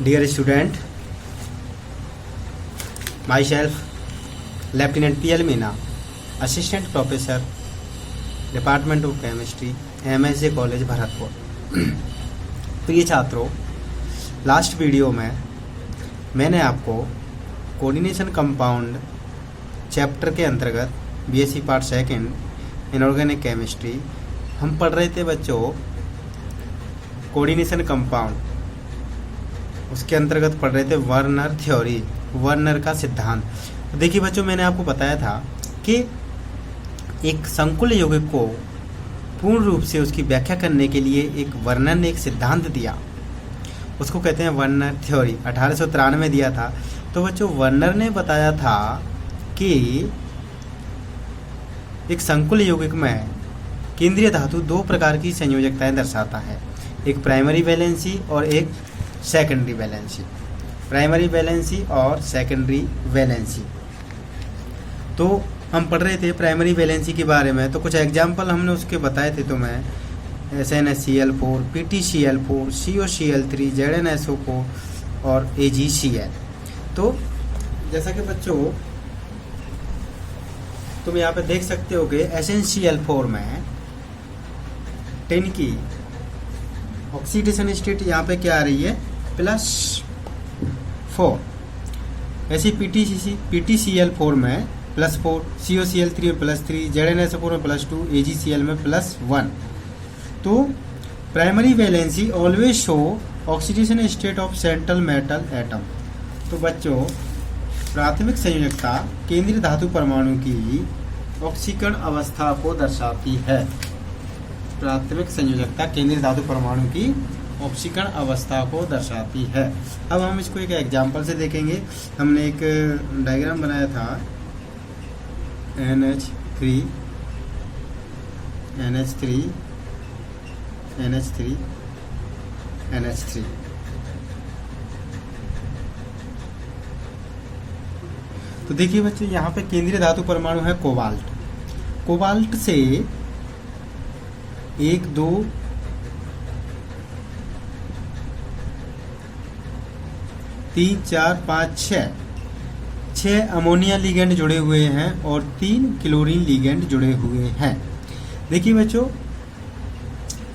Dear student, myself Lieutenant P.L. Meena, Assistant Professor, Department of Chemistry, MSJ College Bharatpur. प्रिय छात्रों, last video में मैंने आपको कोऑर्डिनेशन कंपाउंड चैप्टर के अंतर्गत BSc part second inorganic chemistry हम पढ़ रहे थे बच्चों कोऑर्डिनेशन कंपाउंड। उसके अंतर्गत पढ़ रहे थे वर्नर थ्योरी, वर्नर का सिद्धांत। तो देखिए बच्चों, मैंने आपको बताया था कि एक संकुल यौगिक को पूर्ण रूप से उसकी व्याख्या करने के लिए एक वर्नर ने एक सिद्धांत दिया, उसको कहते हैं वर्नर थ्योरी। 1893 में दिया था। तो बच्चों, वर्नर ने बताया था कि एक संकुल यौगिक में केंद्रीय धातु दो प्रकार की संयोजकताएं दर्शाता है, एक प्राइमरी वैलेंसी और एक सेकेंडरी वैलेंसी। प्राइमरी वैलेंसी और सेकेंडरी वैलेंसी। तो हम पढ़ रहे थे प्राइमरी वैलेंसी के बारे में, तो कुछ एग्जाम्पल हमने उसके बताए थे तुम्हें, SnHCl4, PtCl4, COCl3, ZnSO4 और AgCl। तो जैसा कि बच्चों तुम यहाँ पे देख सकते हो कि SnCl4 में 10 की ऑक्सीडेशन स्टेट यहाँ पे क्या आ रही है, +4। ऐसी PtCl4 में +4, COCl3 में +3, ZnSO4 में +2, AgCl में +1। तो primary valency always show oxidation state of central metal atom. तो बच्चों, प्राथमिक संयोजकता केंद्रीय धातु परमाणु की ऑक्सीकरण अवस्था को दर्शाती है। प्राथमिक संयोजकता केंद्रीय धातु परमाणु की ऑक्सीकरण अवस्था को दर्शाती है। अब हम इसको एक एग्जांपल से देखेंगे। हमने एक डायग्राम बनाया था, NH3 NH3 NH3 NH3। तो देखिए बच्चों, यहाँ पे केंद्रीय धातु परमाणु है कोबाल्ट। कोबाल्ट से 1 2 3 4 5 6 अमोनिया लिगेंड जुड़े हुए हैं और 3 क्लोरीन लिगेंड जुड़े हुए हैं। देखिए बच्चों,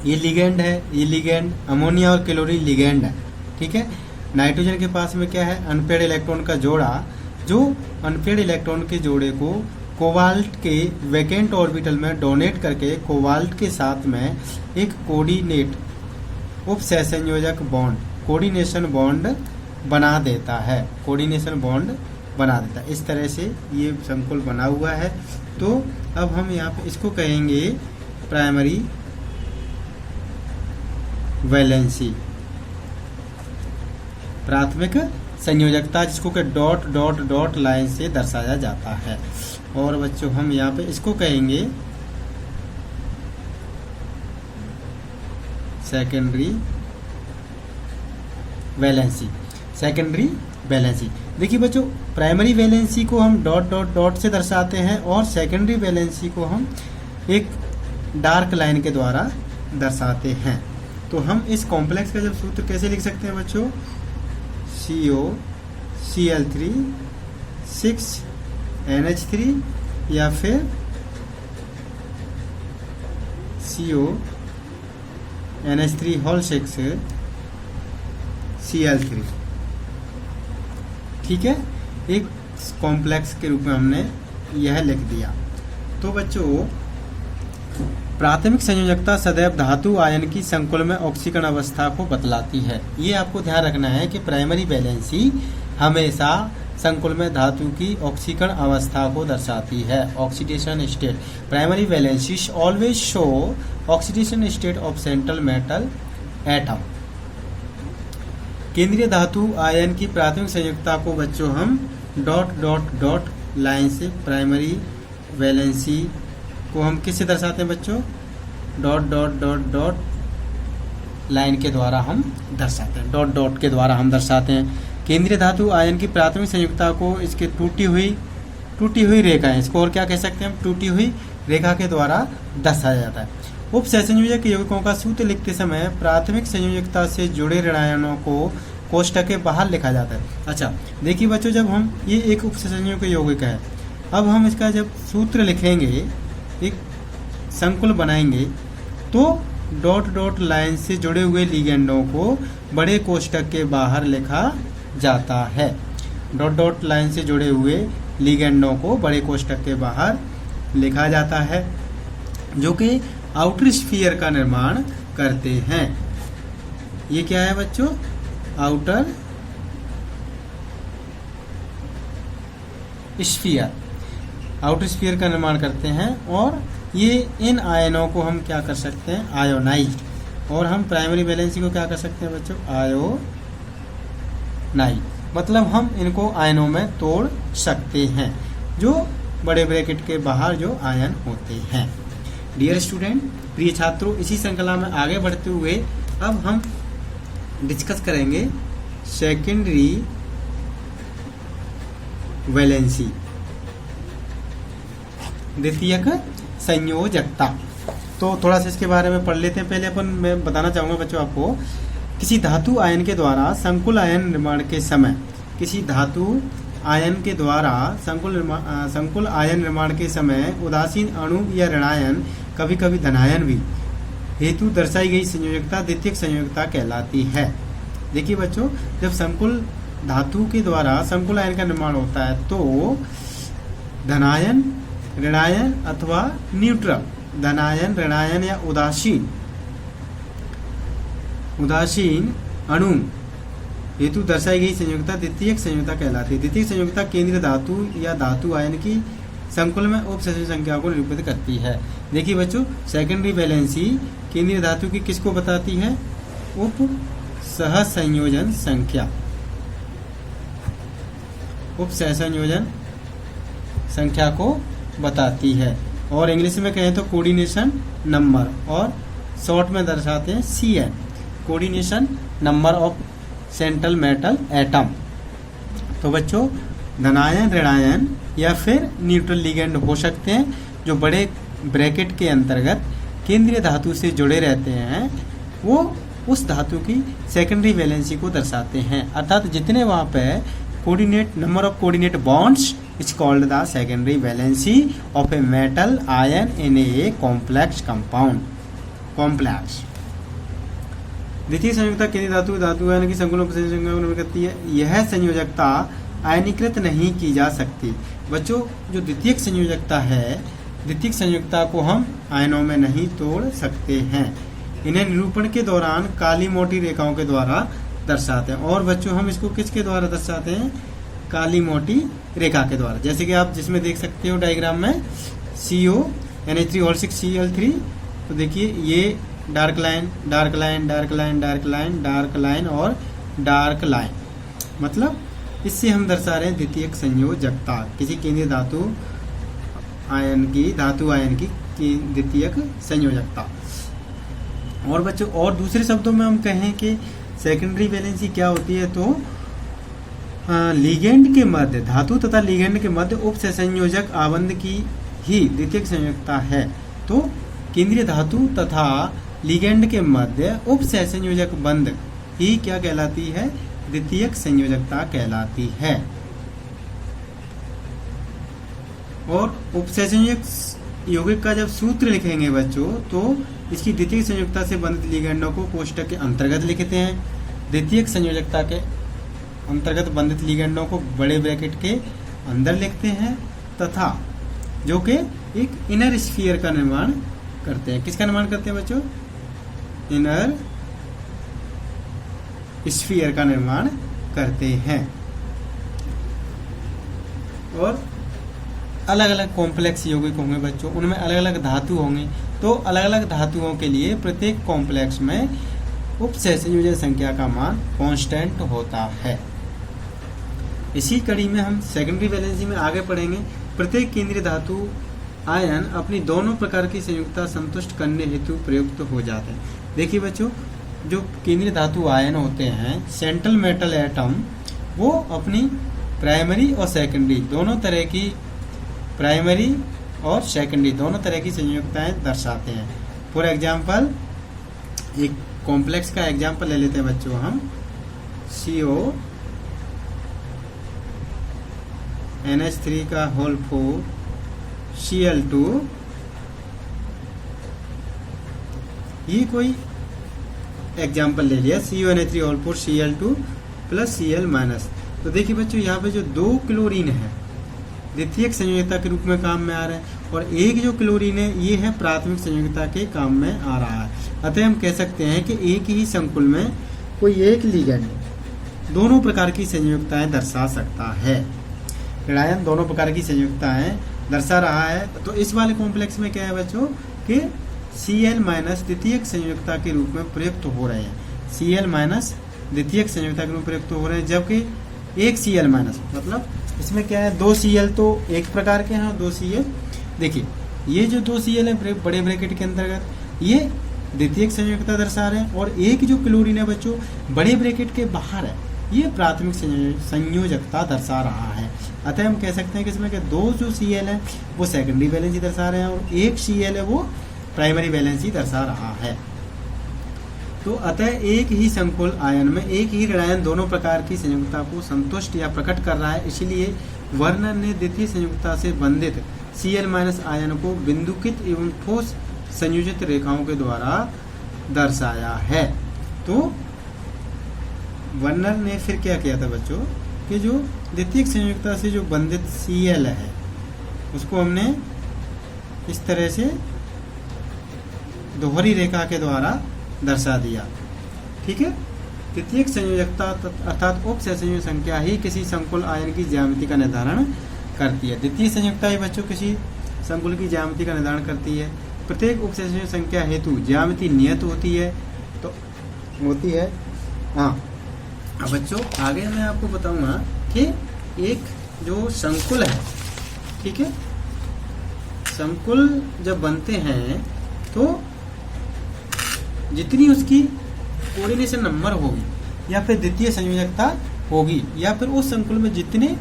ये लिगेंड है, ये लिगेंड अमोनिया और क्लोरीन लिगेंड है, ठीक है। नाइट्रोजन के पास में क्या है, अनपेड इलेक्ट्रॉन का जोड़ा, जो अनपेड इलेक्ट्रॉन के जोड़े को कोबाल्ट के वैकेंट ऑर्बिटल में डोनेट करके कोबाल्ट के साथ में एक कोऑर्डिनेट उप सहसंयोजक बॉन्ड, कोऑर्डिनेशन बॉन्ड बना देता है। कोऑर्डिनेशन बॉन्ड बना देता है। इस तरह से ये संकुल बना हुआ है। तो अब हम यहाँ पे इसको कहेंगे प्राइमरी वैलेंसी, प्राथमिक संयोजकता, जिसको कि डॉट डॉट डॉट लाइन से दर्शाया जाता है। और बच्चों, हम यहाँ पे इसको कहेंगे सेकेंडरी वैलेंसी। Secondary valency. देखिए बच्चों, प्राइमरी वैलेंसी को हम डॉट डॉट डॉट से दर्शाते हैं और सेकेंडरी वैलेंसी को हम एक डार्क लाइन के द्वारा दर्शाते हैं। तो हम इस कॉम्प्लेक्स का जब सूत्र कैसे लिख सकते हैं बच्चों, COCl3 6NH3 या फिर CONH3 होल 6 Cl3, ठीक है। एक कॉम्प्लेक्स के रूप में हमने यह लिख दिया। तो बच्चों, प्राथमिक संयोजकता सदैव धातु आयन की संकुल में ऑक्सीकरण अवस्था को बतलाती है। ये आपको ध्यान रखना है कि प्राइमरी वैलेंसी हमेशा संकुल में धातु की ऑक्सीकरण अवस्था को दर्शाती है, oxidation state. Primary valency always show oxidation state of central metal atom. केंद्रीय धातु आयन की प्राथमिक संयोजकता को बच्चों हम डॉट डॉट डॉट लाइन से, प्राइमरी वैलेंसी को हम किससे दर्शाते हैं बच्चों, dot dot dot dot line के द्वारा हम दर्शाते हैं, डॉट डॉट के द्वारा हम दर्शाते हैं। केंद्रीय धातु आयन की प्राथमिक संयोजकता को इसके टूटी हुई रेखा है, इसको और क्या कह सकते हैं हम, टूटी हुई रेखा के द्वारा दर्शाया जाता है। उप सहसंयोजक यौगिकों का सूत्र लिखते समय प्राथमिक संयोजकता से जुड़े ऋणायनों को कोष्ठक के बाहर लिखा जाता है। अच्छा देखिए बच्चों, जब हम ये एक उपसंयोजक यौगिक है, अब हम इसका जब सूत्र लिखेंगे, एक संकुल बनाएंगे, तो डॉट डॉट लाइन से जुड़े हुए लिगेंडों को बड़े कोष्ठक के बाहर लिखा जाता है। डॉट डॉट लाइन से जुड़े हुए लिगेंडों को बड़े कोष्ठक के बाहर लिखा जाता है, जो कि आउटर स्फीयर का निर्माण करते हैं। ये क्या है बच्चों? आउटर स्फीयर, आउटर स्फीयर का निर्माण करते हैं। और ये इन आयनों को हम क्या कर सकते हैं? आयोनाइज। और हम प्राइमरी वैलेंसी को क्या कर सकते हैं बच्चों? आयोनाइज, मतलब हम इनको आयनों में तोड़ सकते हैं, जो बड़े ब्रैकेट के बाहर जो आयन होते हैं। डियर स्टूडेंट, प्रिय छात्रों, इसी श्रृंखला में आगे बढ़ते हुए अब हम डिस्कस करेंगे सेकेंडरी वैलेंसी, द्वितीयक संयोजकता। तो थोड़ा सा इसके बारे में पढ़ लेते हैं। पहले मैं बताना चाहूँगा बच्चों आपको, किसी धातु आयन के द्वारा संकुल आयन निर्माण के समय, किसी धातु आयन के द्वारा संकुल आयन निर्माण के समय उदासीन अणु या ऋणायन, कभी कभी धनायन भी हेतु दर्शाई गई संयोजकता द्वितीयक संयोजकता कहलाती है। देखिए बच्चों, जब संकुल धातु के द्वारा संकुल आयन का निर्माण होता है तो धनायन, ऋणायन अथवा न्यूट्रल, धनायन, ऋणायन या उदासीन अणु हेतु दर्शाई गई संयोजकता द्वितीयक संयोजकता कहलाती है। द्वितीयक संयोजकता केंद्रीय धातु या धातु आयन की संकुल में उपसंयोजक संख्या को निरूपित करती है। देखिए बच्चों, सेकेंडरी वैलेंसी केंद्रीय धातु की किसको बताती है? उप सहसंयोजन संख्या, उप सहसंयोजन संख्या को बताती है। और इंग्लिश में कहें तो कोऑर्डिनेशन नंबर, और शॉर्ट में दर्शाते हैं CN, coordination number of central metal atom. तो बच्चों, धनायन, ऋणायन या फिर न्यूट्रल लिगेंड हो सकते हैं, जो बड़े ब्रैकेट के अंतर्गत केंद्रीय धातु से जुड़े रहते हैं, वो उस धातु की सेकेंडरी वैलेंसी को दर्शाते हैं। अर्थात जितने वहाँ पे coordinate, number of coordinate bonds is called the secondary valency of a metal ion in a complex compound. Complex द्वितीय संयोजकता केंद्रीय धातु आयन की संकुल संख्या को निर्भर करती है। यह संयोजकता आयनीकृत नहीं की जा सकती। बच्चों, जो द्वितीयक संयोजकता है, द्वितीयक संयोजकता को हम आयनों में नहीं तोड़ सकते हैं। इन्हें निरूपण के दौरान काली मोटी रेखाओं के द्वारा दर्शाते हैं। और बच्चों, हम इसको किसके द्वारा दर्शाते हैं? काली मोटी रेखा के द्वारा। जैसे कि आप जिसमें देख सकते हो डायग्राम में CO NH3O6Cl3, तो देखिए ये dark line, dark line, dark line, dark line, dark line और डार्क लाइन, मतलब इससे हम दर्शा रहे हैं द्वितीयक संयोजकता, किसी केंद्रीय धातु आयन की द्वितीयक संयोजकता। और बच्चों, और दूसरे शब्दों में हम कहें कि सेकेंडरी वैलेंसी क्या होती है, तो लिगेंड के मध्य, धातु तथा लिगेंड के मध्य उप सहसंयोजक आबंध की ही द्वितीयक संयोजकता है। तो केंद्रीय धातु तथा लिगेंड के मध्य उप सहसंयोजक बंध ही क्या कहलाती है? द्वितीयक संयोजकता कहलाती है। और उप सहसंयोजक यौगिक का जब सूत्र लिखेंगे बच्चों, तो इसकी द्वितीयक संयोजकता से बंधित लिगेंडों को कोष्ठक के अंतर्गत लिखते हैं। द्वितीयक संयोजकता के अंतर्गत बंधित लिगेंडों को बड़े ब्रैकेट के अंदर लिखते हैं, तथा जो कि एक इनर स्फीयर का निर्माण करते हैं। किसका निर्माण करते हैं बच्चों? इनर स्फीयर का निर्माण करते हैं। और अलग अलग कॉम्प्लेक्स यौगिक होंगे बच्चों, उनमें अलग अलग धातु होंगे, तो अलग अलग धातुओं के लिए प्रत्येक कॉम्प्लेक्स में उप सहसंयोजक संख्या का मान कांस्टेंट होता है। इसी कड़ी में हम सेकेंडरी वैलेंसी में आगे पढ़ेंगे। प्रत्येक केंद्रीय धातु आयन अपनी दोनों प्रकार की संयुक्तता संतुष्ट करने हेतु प्रयुक्त हो जाते हैं। देखिए बच्चों, जो केंद्रीय धातु आयन होते हैं, सेंट्रल मेटल एटम, वो अपनी प्राइमरी और सेकेंडरी दोनों तरह की, प्राइमरी और सेकेंडरी दोनों तरह की संयुक्ताएं दर्शाते हैं। फॉर एग्जाम्पल, एक कॉम्प्लेक्स का एग्जाम्पल ले लेते हैं बच्चों हम। CO NH3 का होल 4 Cl2, ये कोई एग्जाम्पल ले लिया, CONH3 whole 4 Cl2 plus Cl minus. तो देखिए बच्चों यहाँ पे जो 2 क्लोरीन है द्वितीयक संयोजकता के रूप में काम में आ रहे हैं, और एक जो क्लोरीन है ये है प्राथमिक संयोजकता के काम में आ रहा है। अतः हम कह सकते हैं कि एक ही संकुल में कोई एक लिगेंड दोनों प्रकार की संयोजकताएं दर्शा सकता है। ऋणायन दोनों प्रकार की संयोजकताएं दर्शा रहा है। तो इस वाले कॉम्प्लेक्स में क्या है बच्चों कि Cl माइनस द्वितीयक संयोजकता के रूप में प्रयुक्त हो रहे हैं। Cl माइनस द्वितीयक संयोजकता के रूप में प्रयुक्त हो रहे हैं, जबकि एक Cl माइनस मतलब इसमें क्या है 2 Cl तो एक प्रकार के हैं और 2 Cl, देखिए ये जो 2 Cl है बड़े ब्रैकेट के अंतर्गत ये द्वितीयक संयोजकता दर्शा रहे हैं, और एक जो क्लोरीन है बच्चों बड़े ब्रैकेट के बाहर है ये प्राथमिक संयोजकता दर्शा रहा है। अतः हम कह सकते हैं कि इसमें 2 जो Cl है वो सेकेंडरी वैलेंसी दर्शा रहे हैं और एक Cl है वो प्राइमरी वैलेंसी दर्शा रहा है। तो अतः एक ही संकुल आयन में एक ही ऋणायन दोनों प्रकार की संयोजकता को संतुष्ट या प्रकट कर रहा है। इसीलिए वर्नर ने द्वितीय संयोजकता से बंधित Cl माइनस आयन को बिंदुकित एवं ठोस संयोजित रेखाओं के द्वारा दर्शाया है। तो वर्नर ने फिर क्या किया था बच्चों कि जो द्वितीयक संयोजकता से जो बंधित Cl है उसको हमने इस तरह से दोहरी रेखा के द्वारा दर्शा दिया। ठीक है, द्वितीयक संयोजकता अर्थात उप सहसंयोजक संख्या ही किसी संकुल आयन की ज्यामिति का निर्धारण करती है। द्वितीय संयोजकता ही बच्चों किसी संकुल की ज्यामिति का निर्धारण करती है। प्रत्येक उप सहसंयोजक संख्या हेतु ज्यामिति नियत होती है तो होती है। हाँ, अब बच्चों आगे मैं आपको बताऊंगा कि एक जो संकुल है, ठीक है, संकुल जब बनते हैं तो जितनी उसकी कोऑर्डिनेशन नंबर होगी या फिर द्वितीय संयोजकता होगी या फिर उस संकुल में जितने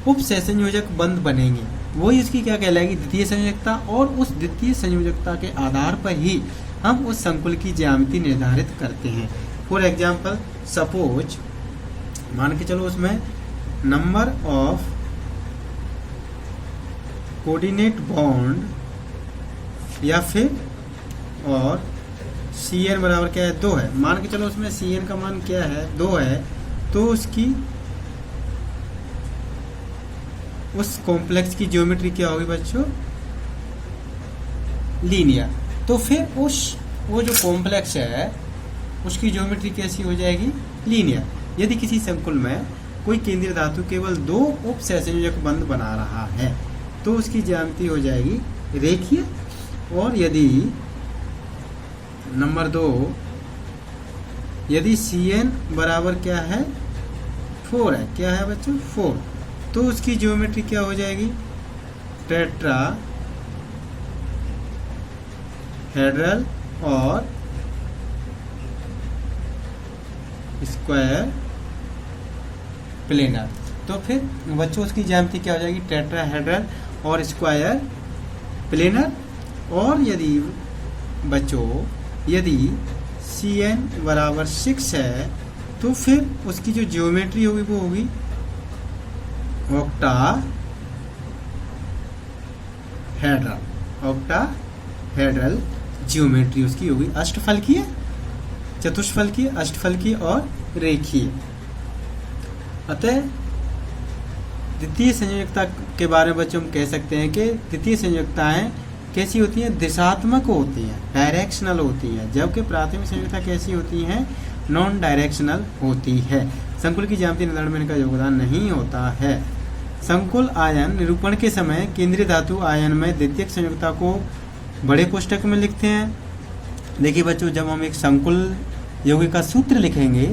उप सहसंयोजक बंध बनेंगे वही उसकी क्या कहलाएगी द्वितीय संयोजकता, और उस द्वितीय संयोजकता के आधार पर ही हम उस संकुल की ज्यामिति निर्धारित करते हैं। फॉर एग्जाम्पल सपोज मान के चलो उसमें नंबर ऑफ कोऑर्डिनेट बॉन्ड या फिर और Cn बराबर क्या है 2 है, मान के चलो उसमें Cn का मान क्या है 2 है, तो उसकी उस कॉम्प्लेक्स की ज्योमेट्री क्या होगी बच्चों लीनियर। तो फिर वो जो कॉम्प्लेक्स है उसकी ज्योमेट्री कैसी हो जाएगी लीनियर। यदि किसी संकुल में कोई केंद्रीय धातु केवल 2 उप सहसंयोजक बंध बना रहा है तो उसकी ज्यामिति हो जाएगी रेखीय, और यदि नंबर 2 यदि Cn बराबर क्या है 4 है, क्या है बच्चों 4, तो उसकी ज्योमेट्री क्या हो जाएगी टेट्रा हेड्रल और स्क्वायर प्लेनर। तो फिर बच्चों उसकी ज्यामिति क्या हो जाएगी टेट्राहेड्रल और स्क्वायर प्लेनर। और यदि बच्चों यदि Cn बराबर 6 है तो फिर उसकी जो ज्योमेट्री होगी वो होगी ऑक्टाहेड्रल ज्योमेट्री उसकी होगी अष्टफलकीय, चतुष्फलकीय, अष्टफलकीय और रेखीय। अतः द्वितीय संयोजकता के बारे में बच्चों हम कह सकते हैं कि द्वितीय संयोजकताएं कैसी होती हैं दिशात्मक होती हैं, डायरेक्शनल होती हैं, जबकि प्राथमिक संयोजकता कैसी होती हैं नॉन डायरेक्शनल होती है। संकुल की ज्यामिति निर्धारण में इनका योगदान नहीं होता है। संकुल आयन निरूपण के समय केंद्रीय धातु आयन में द्वितीयक संयोजकता को बड़े कोष्ठक में लिखते हैं। देखिए बच्चों जब हम एक संकुल यौगिक का सूत्र लिखेंगे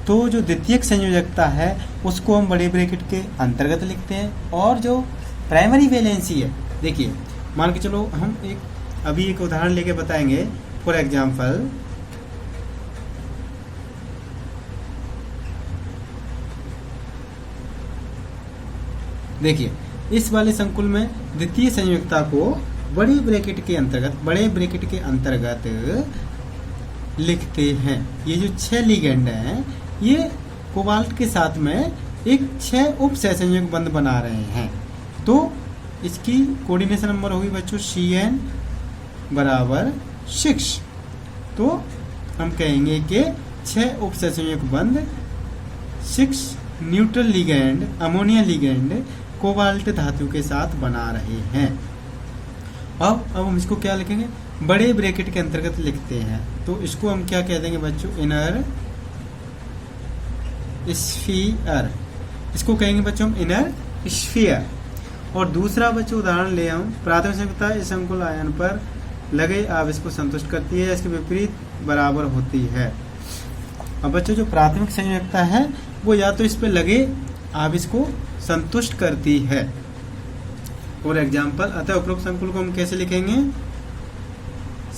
तो जो द्वितीयक संयोजकता है उसको हम बड़े ब्रैकेट के अंतर्गत लिखते हैं, और जो प्राइमरी वैलेंसी है देखिए मान के चलो हम अभी एक उदाहरण लेके बताएंगे। फॉर एग्जाम्पल देखिए इस वाले संकुल में द्वितीय संयोजकता को बड़े ब्रैकेट के अंतर्गत लिखते हैं। ये जो 6 लिगेंड हैं ये कोबाल्ट के साथ में एक 6 उप सहसंयोजक बंध बना रहे हैं। तो इसकी कोऑर्डिनेशन नंबर होगी बच्चों CN बराबर 6। तो हम कहेंगे कि 6 उप सहसंयोजक बंध 6 neutral ligand ammonia ligand cobalt धातु के साथ बना रहे हैं। अब हम इसको क्या लिखेंगे, बड़े ब्रैकेट के अंतर्गत लिखते हैं। तो इसको हम क्या कह देंगे बच्चों, इनर स्फीयर, इसको कहेंगे बच्चों हम इनर स्फीयर। और दूसरा बच्चों उदाहरण ले हम, प्राथमिक संयुक्ता इस संकुल आयन पर लगे आवेश को संतुष्ट करती है, इसके विपरीत बराबर होती है। अब बच्चों जो प्राथमिक संयुक्ता है वो या तो इस पे लगे आवेश को संतुष्ट करती है। फॉर एग्जाम्पल, अतः उपरोक्त संकुल को हम कैसे लिखेंगे,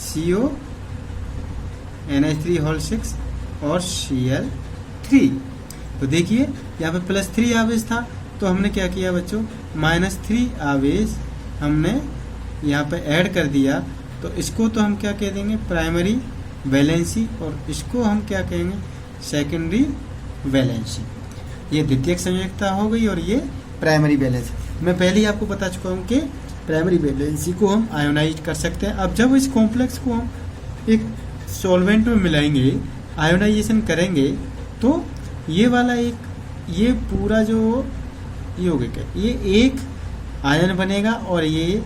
CO NH3 होल 6 और Cl3। तो देखिए यहाँ पे +3 आवेश था, तो हमने क्या किया बच्चों, -3 आवेश हमने यहाँ पे ऐड कर दिया। तो इसको तो हम क्या कह देंगे, प्राइमरी वैलेंसी, और इसको हम क्या कहेंगे, सेकेंडरी वैलेंसी। ये द्वितीयक संयोजकता हो गई और ये प्राइमरी वैलेंसी। मैं पहले ही आपको बता चुका हूँ कि प्राइमरी वैलेंसी को हम आयोनाइज कर सकते हैं। अब जब इस कॉम्प्लेक्स को हम एक सॉल्वेंट में मिलाएंगे, आयोनाइजेशन करेंगे, तो ये वाला ये पूरा जो यौगिक है ये एक आयन बनेगा और ये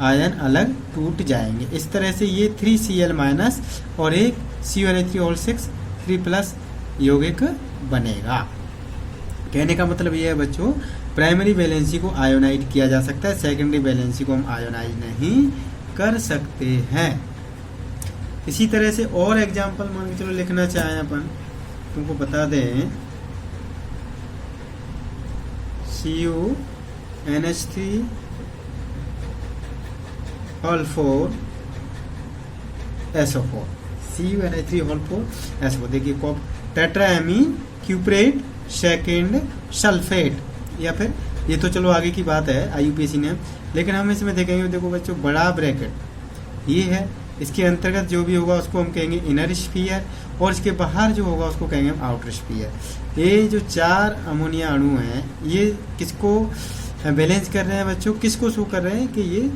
आयन अलग टूट जाएंगे। इस तरह से ये 3Cl- और एक CONH3 होल 6 3+ यौगिक बनेगा। कहने का मतलब ये है बच्चों, प्राइमरी वैलेंसी को आयोनाइज किया जा सकता है, सेकेंडरी वैलेंसी को हम आयोनाइज नहीं कर सकते हैं। इसी तरह से और एग्जाम्पल मान के चलो लिखना चाहें अपन, तुमको बता दें, CuNH3 whole 4 SO4, CuNH3 whole 4 SO4। देखिए टेट्राएमीन क्यूप्रेट सेकेंड सल्फेट, या फिर ये तो चलो आगे की बात है IUPAC ने, लेकिन हम इसमें देखेंगे, देखो बच्चों बड़ा ब्रैकेट ये है, इसके अंतर्गत जो भी होगा उसको हम कहेंगे इनर स्फीयर, और इसके बाहर जो होगा उसको कहेंगे हम आउटर स्फीयर। ये जो 4 अमोनिया अणु हैं ये किसको बैलेंस कर रहे हैं बच्चों, किसको शो कर रहे हैं कि ये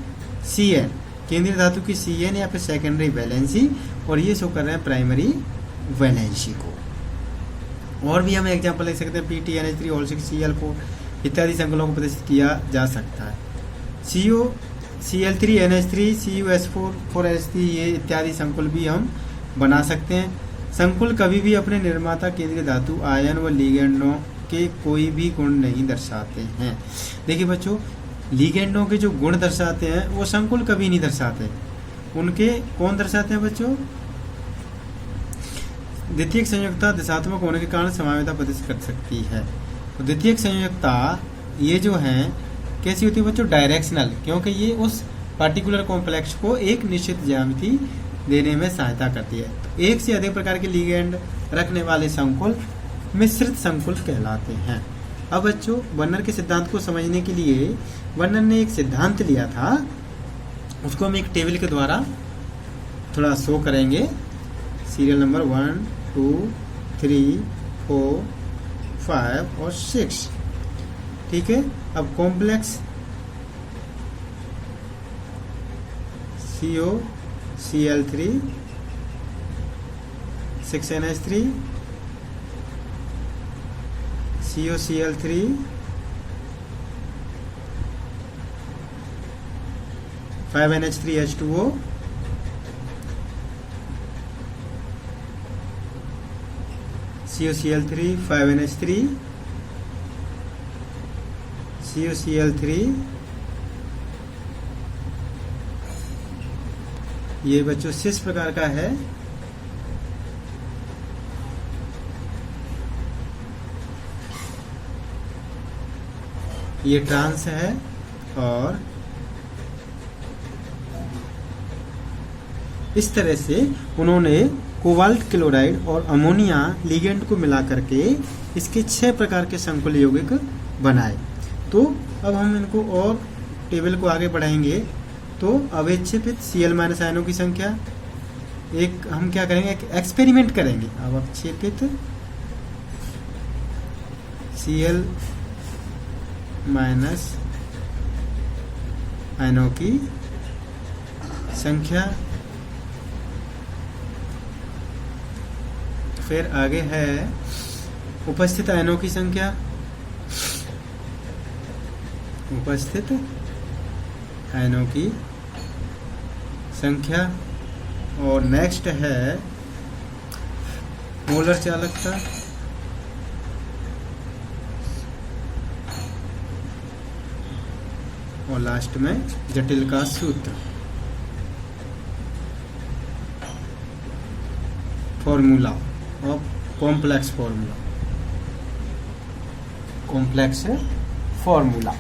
CN केंद्रीय धातु की CN या फिर सेकेंडरी वैलेंसी, और ये शो कर रहे हैं प्राइमरी वैलेंसी को। और भी हम एग्जांपल लिख सकते हैं, PTNH3 होल 6 Cl4 इत्यादि संकुलों को प्रदर्शित किया जा सकता है। Cl3 NH3 CuS4 4H3 ये इत्यादि संकुल भी हम बना सकते हैं। संकुल कभी भी अपने निर्माता केंद्रीय धातु आयन व लिगेंडों के कोई भी गुण नहीं दर्शाते हैं। देखिए बच्चों, लिगेंडों के जो गुण दर्शाते हैं वो संकुल कभी नहीं दर्शाते, उनके कौन दर्शाते हैं बच्चों, द्वितीयक संयोजकता दिशात्मक होने के कारण समावेता प्रदर्शित कर सकती है। तो द्वितीयक संयोजकता ये जो है कैसी होती है बच्चों, डायरेक्शनल, क्योंकि ये उस पार्टिकुलर कॉम्प्लेक्स को एक निश्चित ज्यामिति देने में सहायता करती है। तो एक से अधिक प्रकार के लिगेंड रखने वाले संकुल मिश्रित संकुल कहलाते हैं। अब बच्चों वर्नर के सिद्धांत को समझने के लिए वर्नर ने एक सिद्धांत लिया था, उसको हम एक टेबल के द्वारा थोड़ा शो करेंगे। सीरियल नंबर 1 2 3 4 5 और 6, ठीक है। अब complex COCl3 6NH3 COCl3 5NH3H2O COCl3 5NH3 COCl3 ये बच्चों 6 प्रकार का है। ये ट्रांस है, और इस तरह से उन्होंने कोबाल्ट क्लोराइड और अमोनिया लिगेंड को मिला करके इसके 6 प्रकार के संकुल यौगिक बनाए। तो अब हम इनको और टेबल को आगे बढ़ाएंगे। तो अवक्षेपित Cl- आयनों की संख्या, एक हम क्या करेंगे, एक एक्सपेरिमेंट करेंगे। अब अवक्षेपित Cl माइनस आयनों की संख्या। फिर आगे है उपस्थित आयनों की संख्या, उपस्थित आयनों की संख्या। और नेक्स्ट है मोलर चालकता, और लास्ट में जटिल का सूत्र, formula of complex formula, complex formula.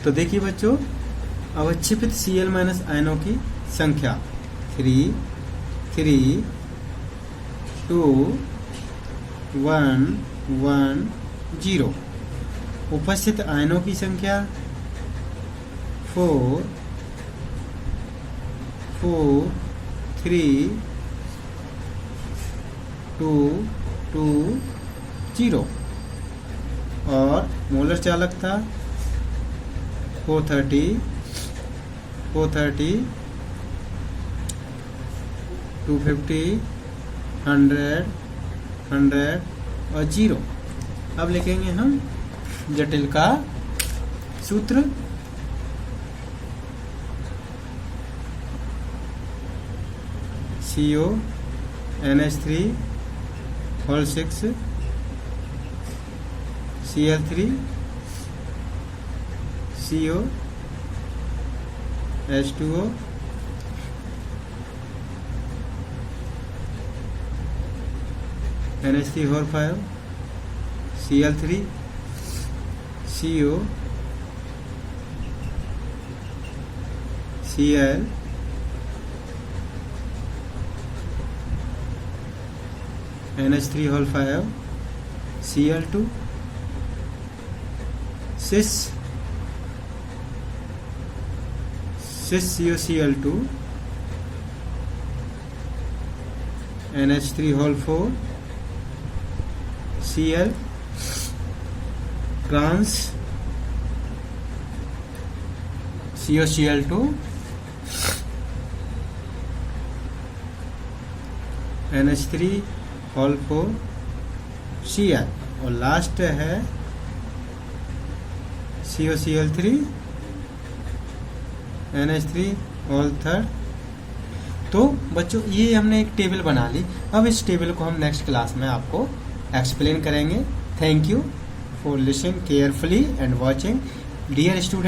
तो देखिए बच्चों, अवक्षेपित Cl माइनस आयनों की संख्या 3, 3, 2, 1, 1, 0। उपस्थित आयनों की संख्या 4, 4, 3, 2, 2, 0। और मोलर चालकता 430, 430, 250, 100, 100 और 0। अब लिखेंगे हम जटिल का सूत्र। CO NH3 whole 6 Cl3 CO H2O NH3 whole 5 Cl3 CO Cl NH3 whole 5 Cl2 cis COCl2 NH3 whole 4 Cl trans COCl2 NH3 whole 4 Cl। और लास्ट है COCl3 NH3 होल 3। तो बच्चों, ये हमने एक टेबल बना ली। अब इस टेबल को हम नेक्स्ट क्लास में आपको एक्सप्लेन करेंगे। Thank you for listening carefully and watching dear student.